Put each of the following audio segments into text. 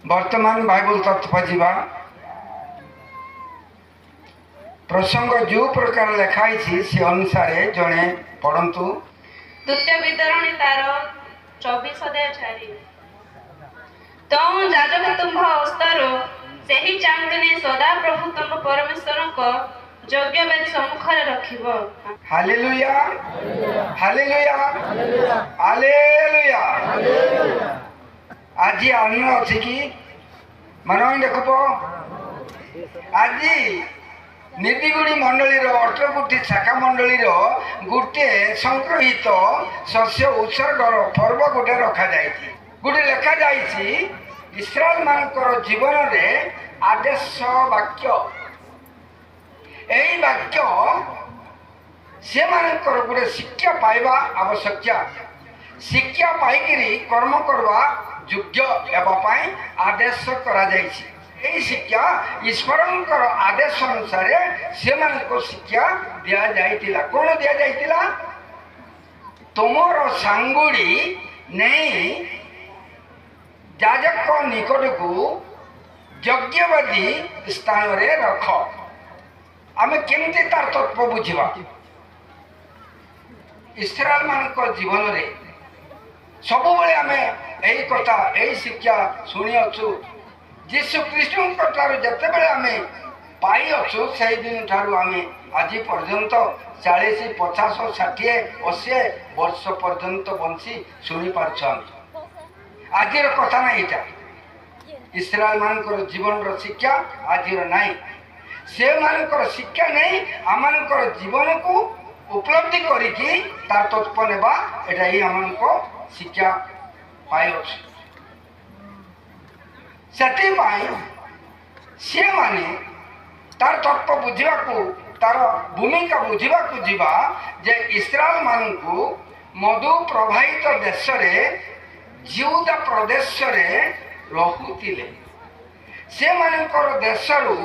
वर्तमान बाइबल तत्व जीवा प्रसंग जो प्रकार लिखाई से अनुसार जड़े पढ़ंतु। द्वितीय विवरणी तार 24 अध्याय 4 तो जाजक तुम्भ अस्तरो सही चांदनी सदा प्रभु तुम परमेश्वर को योग्य बेद सम्मुख रखिबो। Hallelujah hallelujah hallelujah. आज अन्न अच्छी कि मन देखब आज निधिगुड़ी मंडलीर 18 गोटी शाखा मंडलीर गोटे संग्रहित शस्य उत्सर्ग पर्व गोटे रखा जाइए। गोटे लेखा जाइए इस्राएल मानकर जीवन में आदेश वाक्य यही वाक्य से मानकर गोटे शिक्षा पाइबा आवश्यक। शिक्षा पाइकरी कर्म करवा योग्य एवं आदेश करा जाइए। यही शिक्षा ईश्वर आदेश अनुसार से शिक्षा दिया जाइतिला। कौन दिया जाइतिला? तुमर सांगुड़ी नहीं याजक निकट को यज्ञवादी स्थान रे रख। आम केमती तार तत्व बुझा इस्राएल मान जीवन रे सब बेले आम यही कथा यही शिक्षा शुणी अच्छु। जीशु कृष्ण जिते बड़े आम पाई अच्छु से दिन ठार आम आज पर्यंत 40 50 60 80 वर्ष पर्यंत बंशी शुणी पार्छ। आज कथा ना यहाँ इस्राएल मान जीवन शिक्षा आज ना से मान शिक्षा नहीं आम जीवन को उपलब्धि करी तार तत्व नेबा एटा आम शिक्षा पाई से माने तार तत्व बुझा तार भूमिका बुझा जीवा जे इस्राएल मान को मधु प्रभावित देश रे जिहुदा प्रदेश रे रहुतिले। से मानकर देश रु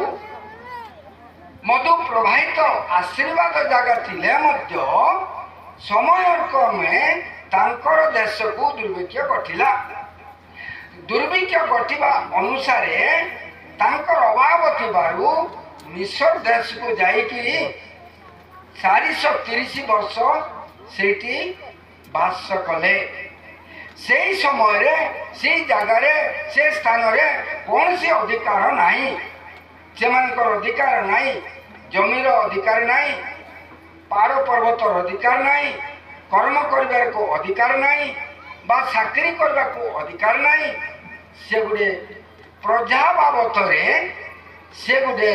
मधु प्रभावित आशीर्वाद जगह थिले मध्य समय क्रमे तांकर देश को दुर्भिक्ष घटिला। दुर्भिक्ष घटवा अनुसार तांकर अभाव थिबारु मिस्र देश को जाइकी 430 वर्ष सेठी बास कले। से समय रे से जगार से स्थान रे कौन सी अधिकार नहीं से अधिकार नहीं जमीर अधिकार नहीं पहाड़ पर्वतर अधिकार नहीं कर्म कर को अधिकार नहीं बा चाकरी करने को अधिकार नहीं। से गोटे प्रजा बाबत से गोटे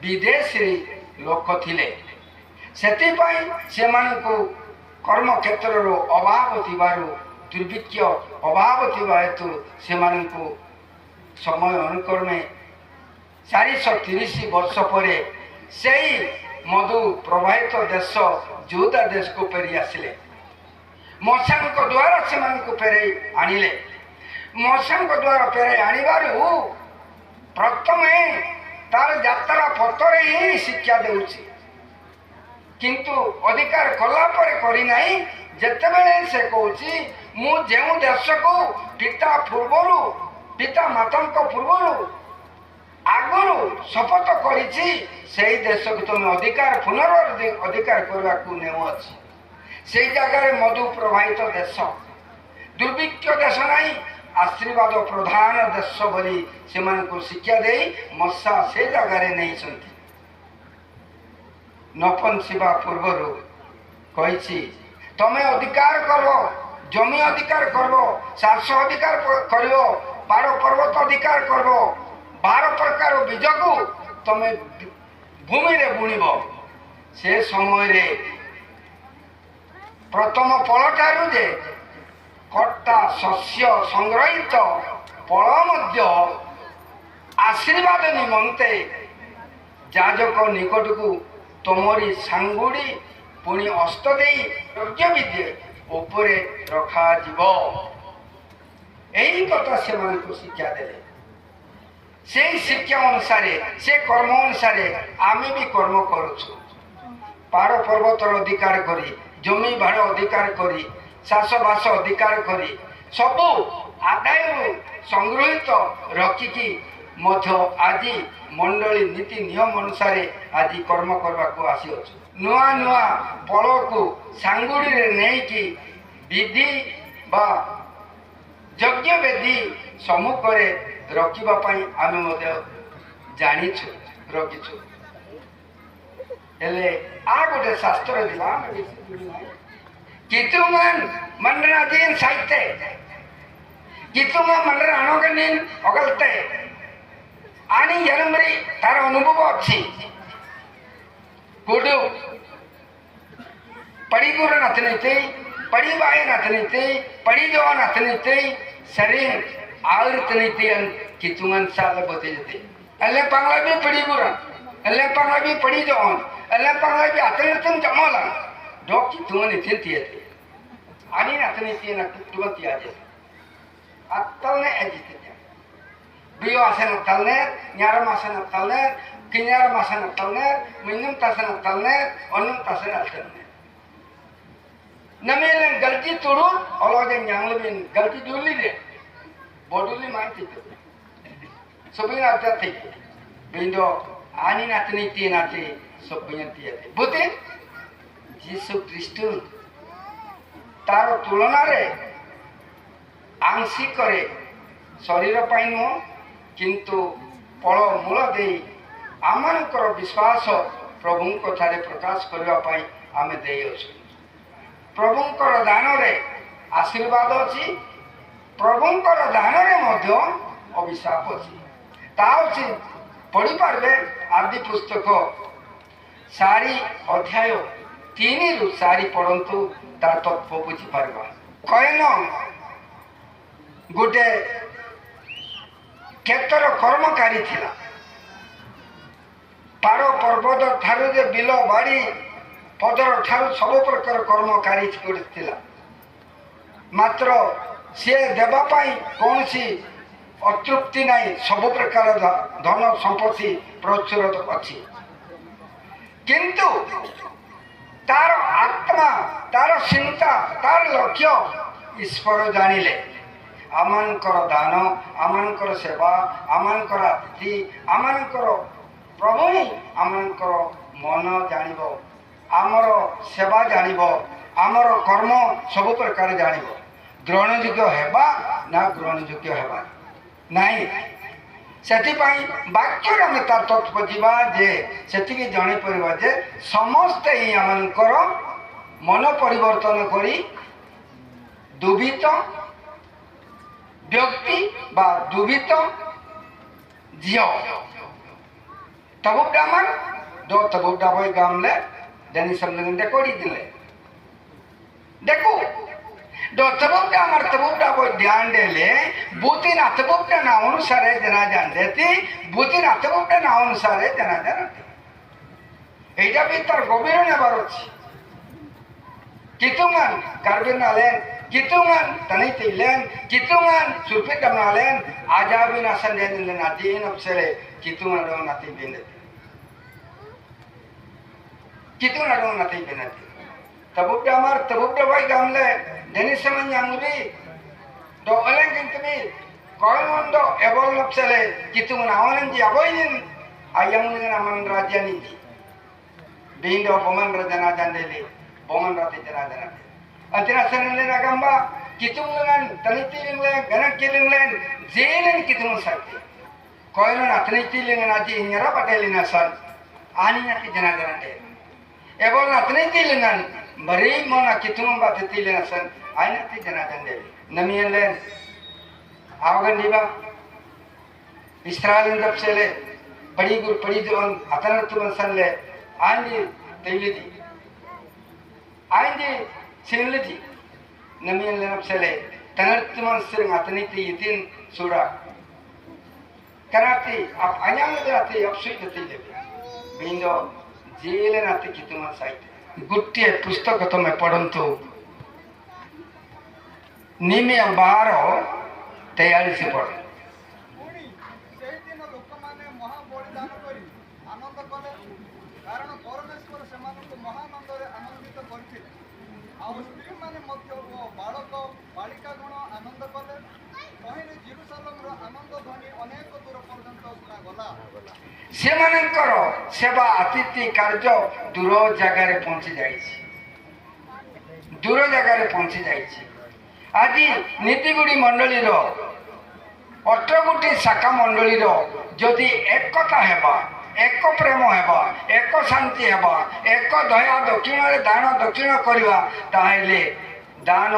विदेशी लोक थिले। से कर्म क्षेत्र अभाव थिबारु दुर्भिक्ष अभाव थिबा हेतु से समय अनुक्रमे 430 वर्ष पर से मधु प्रभावित देश जोदा देश को फेरी आसिले। मशा द्वारा से फेरे आनिले। मशा द्वारा फेरे आणिबारु प्रथमे तार यात्रा पथरे ही शिक्षा देउछि किंतु अधिकार कला पर करी नाही। जेतेबेले से कहूछि मु जेउ देश को पिता पूर्वरु पिता मातांक पूर्वरु आगरु शपथ करिछि से देश को तुम अधिकार पुनर् करने को नेउ अछि। से जगह मधु प्रभावित देश दुर्भिक्ष देश नहीं आशीर्वाद प्रधान देश बोली से शिक्षा दे मशा से जगह नहीं सन्ति। नपंशिवा पूर्वर कही तमें अधिकार कर जमी अधिकार कर चाष अधिकार कर पहाड़ पर्वत अधिकार कर 12 प्रकार बीज को तमें भूमि रे बुणीब। से समय रे प्रथम फल ठारू जे कट्टा शस्य संग्रहित फल मध्य आशीर्वाद निमंते याजक निकट को तुमरी सांगुड़ी पुणी अस्त दे यज्ञ विधि उपरे रखा जीव। यही कथा से शिक्षा दे से शिक्षा अनुसार से कर्म अनुसार आम भी कर्म करुछु। पहाड़ पर्वतर अधिकार करी जमी भाड़ अधिकार करी चाष बास अधिकार करी सबू आदाय ସଂଗୃହୀତ ରଖିକି ମଧ୍ୟ ଆଜି ମଣ୍ଡଳୀ ନୀତି ନିୟମ ଅନୁସାରେ ଆଜି କର୍ମ କରିବାକୁ ଆସିଅଛୁ। ନୂଆ ନୂଆ ଫଳକୁ ସାଙ୍ଗୁଡ଼ିରେ ନେଇକି ବିଧି ବା ଯଜ୍ଞ ବେଦୀ ସମ୍ମୁଖରେ ରଖିବା ପାଇଁ ଆମେ ମଧ୍ୟ ଜାଣିଛୁ ରଖିଛୁ। ହେଲେ आ गोटे शास्त्र दिला कितुंगन मंडना दिन साहित्य कितुंग मंडर अनोगनिन अगलते आनी जनमरी तार अनुभव अच्छी कुडु पड़ी गुरु नथनीति पड़ी बाय नथनीति पड़ी जो नथनीति शरीर आवर्तनीति कितुंगन साल बते जते अल्ले पांगला भी पड़ी गुरु अल्ले पांगला भी पड़ी जो अल्लाह पांगला भी आतने तुम जमाला डॉक्टर तुमने चिंती है आनी आतने तीन तुम तिया जे अतलने अजित जा बियो आसन अतलने न्यारा मासन अतलने किन्यारा मासन अतलने मिन्नम तासन अतलने अन्नम तासन अतलने नमेले गलती तुरु औलोजे न्यांगलबिन गलती दुली दे बोडुली मानती तो सभी नाते थे बिंदो आनी नातनी तीन आते सब बयंती बुते जीसु ख्रीष्ट तार तुलना रे आंशिक करे शरीर पाई नुह किंतु फल मूल दे आमनकर विश्वास प्रभु कथारे प्रकाश करने पाई आमे दे अछु। प्रभुंकर दान रे आशीर्वाद अछि प्रभुंकर दान रे मध्य अभिशाप अछि ता अछि पढ़ी पारबे आदि पुस्तक सारी अध्याय 3 रु सारी पढ़ंतु तार तत्व बुझी पारबा। कयन गोटे क्षेत्र कर्मकारी थिला पार पर्वत ठारू जे बिल बाड़ी पदर ठारू सब प्रकार कर्मकारी थिला मात्र सी देवा पाई कौन सी अतृप्ति नहीं सब प्रकार धन संपत्ति प्रचुर अच्छी किंतु तार आत्मा तार चिंता तार लक्ष्य ईश्वर जानिले आमनकर दान आमनकर सेवा आमनकर अतिथि आमनकर प्रभु ही आमनकर मन जानिबो आमर सेवा जानिबो आमर कर्म सब प्रकार जानिबो ग्रहण योग्य हेबा ना ग्रहण योग्य हेबा नहीं सेतिपाई वाक्य आम तार तत्व जीवा जे सेतिकी जणे परिबा जे समस्त ही आमनकर मन परिवर्तन करी दुभित व्यक्ति बा दुभित जियो तबुक डामन दो तबुक डाबोय गामले देनी समलंग देखोड़ी दिले देखो दो तबुक डामर तबुक डाबोय ध्यान देले बुति ना तबुक ना अनुसारे जना जान देती बुति ना तबुक ना अनुसारे जना जानती एटा भीतर गभीर नेबार अछि कितुंगन कार्बिन नालेन कितुंगन तनी तिलेन कितुंगन सुरपे दमनालेन आजाबी नासन देन नाती नफसले कितुंगन दो नाती बेने कितुंगन दो नाती बेने तबुक डामर तबुक डाबोय गामले देनी समय यांगुबी दो अलें किंतुबी कोयनोंदो एबोल नफसले कितुंगन आवलन जी अबोयिन आयंगुन अमन राज्यानी बिंदो बोमन रजना जानदेले बोमन राती जना जना अंतिना सनले नागंबा कितुंगन तनितिलिंगले गनकिलिंगlen जेलन कितुंग सकते कोयनों अतनितिलिंगन आजी इंगरा पटेलिना सन आनी नाती जना जना दे एबोल अतनितिलिंगन बरी मोना कितुंग बाततिलिना सन आनी नाती जना जना दे नमियनlen आवगन दीबा इस्राएल दपसेले पड़ी गुर पड़ी जोन अतनतुमन सनले आंजी तेलिदी आंजी सिनलिदी नमियन लेनपसेले तनर्तुमन सिरंग अतनिति इतिन सुरा कराती आप अयांग दराती अब सुई दती लेबे बिंदो जेले नाती कितुमन साइट गुट्टे पुस्तक तो मैं पढ़ंतु निमे बारो तैयारी से पढ़ कारण परमेश्वर से महानंद आनंदित करते ଆଉ ସ୍ତ୍ରୀମାନେ ମଧ୍ୟ ଓ ବାଳକ ବାଳିକାଗଣ ଆନନ୍ଦ କଲେ। ତହିଁରେ ଜେରୁସାଲେମର ଆନନ୍ଦ ଧ୍ୱନି ଅନେକ ଦୂର ପର୍ଯ୍ୟନ୍ତ ଶୁଣାଗଲା। ସେମାନଙ୍କର ସେବା ଆତିଥ୍ୟ କାର୍ଯ୍ୟ ଦୂର ଜାଗାରେ ପହଞ୍ଚି ଯାଇଛି, ଦୂର ଜାଗାରେ ପହଞ୍ଚି ଯାଇଛି। ଆଜି ନୀତିଗୁଡ଼ି ମଣ୍ଡଳୀର 18ଗୋଟି ଶାଖା ମଣ୍ଡଳୀର ଯଦି ଏକତା ହେବା, ଏକ ପ୍ରେମ ହେବା, ଏକ ଶାନ୍ତି ହେବା, ଏକ ଦୟା ଦକ୍ଷିଣରେ ଦାନ ଦକ୍ଷିଣ କରିବା, ତାହେଲେ ଦାନ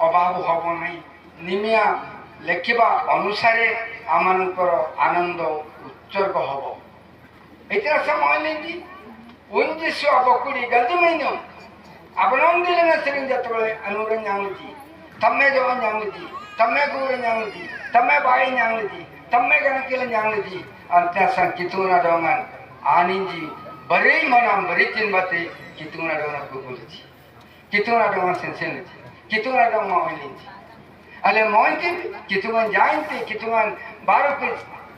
ଅଭାବ ହେବ ନାହିଁ। ନିମିଆ ଲେଖିବା ଅନୁସାରେ ଆମମାନଙ୍କର ଆନନ୍ଦ ଉତ୍ସର୍ଗ ହେବ। ଏଥିରେ ସମୟନେଇଛି ଉଞ୍ଜିଶ ବକୁଡ଼ି ଗଲ୍ଜିମೈನು ಅವನೊಂದಿನ ಸರಿ ಜೊತೆಗೆ ಅನುರ ஞானಜಿ ತಮ್ಮೆ ಜವ ஞாನಜಿ ತಮ್ಮೆ ಗೂರ ஞாನಜಿ ತಮ್ಮೆ ಬಾಯಿ ஞாನಜಿ ತಮ್ಮೆ ಗಣಕಿಲ ஞாನಜಿ ಅಂತ ಸಂಕಿತುನ ಡೋಂಗನ್ ಆನಿಂಜಿ ಬರೀ ಮನಂ ಬರೀ ಚಿನ್ಬತೆ ಕಿತುನ ಡೋಂಗನ್ ಗುಗುಲಜಿ ಕಿತುನ ಡೋಂಗನ್ ಸೆನ್ಸೆನ್ಜಿ ಕಿತುನ ಡೋಂಗನ್ ಒಯ್ಲಿಂಜಿ ಅಲೆ Monti ಕಿತುಗನ್ ಜಾಯಿಂತಿ ಕಿತುಗನ್ ಬಾರುಪಿ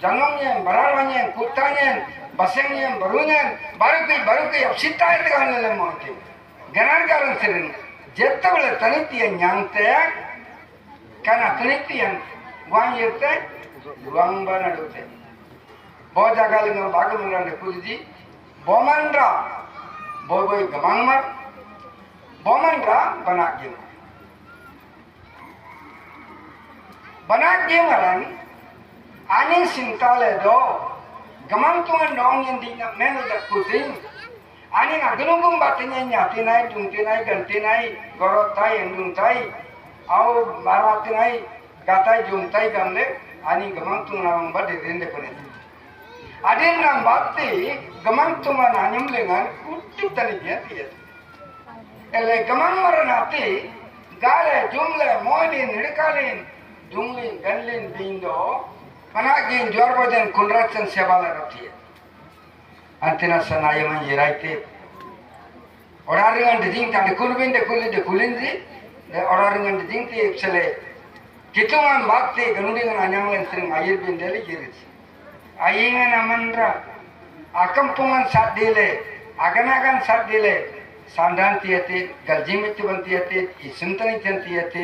ಜನೋಂಯನ್ ಬರಾಳವನ್ಯನ್ ಕುತ್ತಾನ್ಯನ್ ಬಸಂಗ್ಯನ್ ಬರುನ್ಯನ್ ಬಾರುಪಿ ಅಪ್ಸಿತಾಯತ ಗನಲೆ Monti ಗಣಗಾರನ್ Sarin ಜೆತ್ತವಳ ತನಿತಿಯ ஞாನತೆ kana tenikian wang yete wang banadute bo jagalinga bagamurande kulji bomandra boy gamangmar bomandra banagemaran ani sintale do gamantuan dong yang dina menu da kutin ani nagunungum batinya nyati nai dungti nai ganti nai gorotai endungtai au baratinai gatai jumtai gamle ani gamantung namang bade dende kone adin nam batti gamantung ananyam lengan kutti tani dia ele gamang maranati gale jumle moinin nidkalin junglin ganlin bindo managin jorboden kunratsan sebala rati antina sanayaman yiraite oraringan dijing tadi kulbinde kulinji orang yang dijingti ipsele kitungan bakti ganudingan anyanglen sering air bindeli giris ayingan amandra akampungan sadile aganagan sadile sandan tiati galjimitti bantiati isuntani tantiati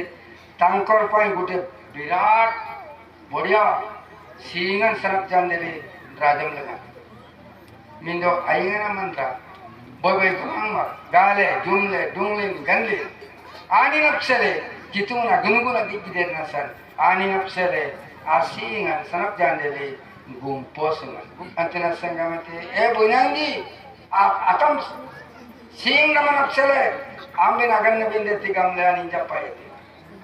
tankor pai gute birat bodia singan sanap jandeli rajam lega mindo ayingan amandra boy kumangma gale jumle dunglin ganli ani napsele kituna gunuguna digide nasan ani napsele asingan sanap jandele gumposungan antena sangamate bunyangi atam sing nama napsele ambe nagan bindeti gamle ani japai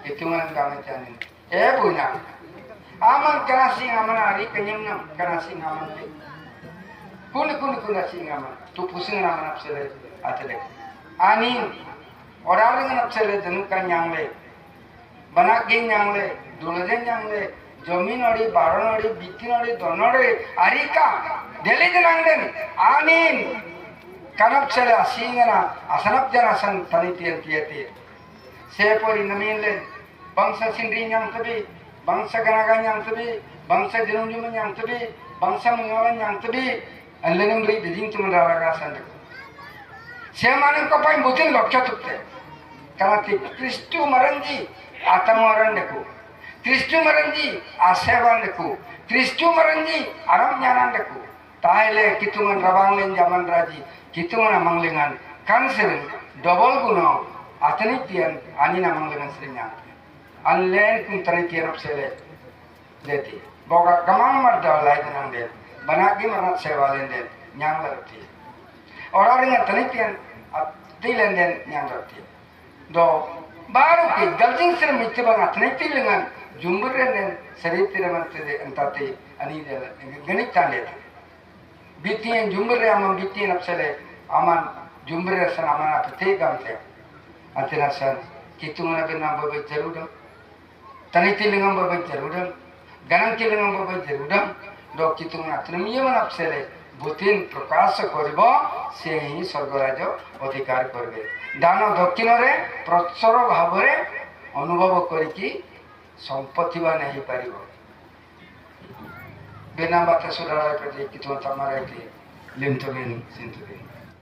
kitungan gamachani bunyang aman kana sing aman ari kenyamnam kana sing aman kun sing aman tu pusing nama napsele atele ani orang dengan apsele jenukan nyangle, banak geng nyangle, dulajen nyangle, jomin ori, baron ori, bitin ori, donore, arika, deli jenanglen, anin, kanap apsele asingana, asanap janasan tanitian tiati, sepori naminlen, bangsa sindri nyang tebi, bangsa ganagan nyang tebi, bangsa jenunjuman nyang tebi, bangsa mengawan nyang tebi, anlenum beri dijing tuman raragasan dek. Semanin kapai butin lokcha tukte. Karena Kristu maranji atamaran deku, Kristu maranji aseban deku, Kristu maranji aram nyanan deku. Tahle kitungan rabanglen zaman raji, kitungan amanglengan kanserin double guno atanitian anina amanglengan serinya. Anlen kun tanitian apsele deti. Boga gamang marda lai tenang den, banagi marat sewalen den nyang larti. Orang dengan tanitian atilen den nyang larti. Do baru ke galjing ser mitibang atne tilengan jumburen seritire mantede entate ani ganit tande bitien jumbure amam bitien apsele aman jumbure san aman apte gamte antena san kitungana benam bobe jarudam tani tilengam bobe jarudam ganang tilengam bobe jarudam do kitungana atnemiyaman apsele butin প্রকাশ করিব সে হি স্বর্গরাজ অধিকার করবে দান দক্ষিণরে প্রচুর ভাবে অনুভব করিকি সম্পত্তিবান হইপারিব বিনা বাতা সুরার প্রতি কিছু তোমার লিন্তবিন সিন্তবিন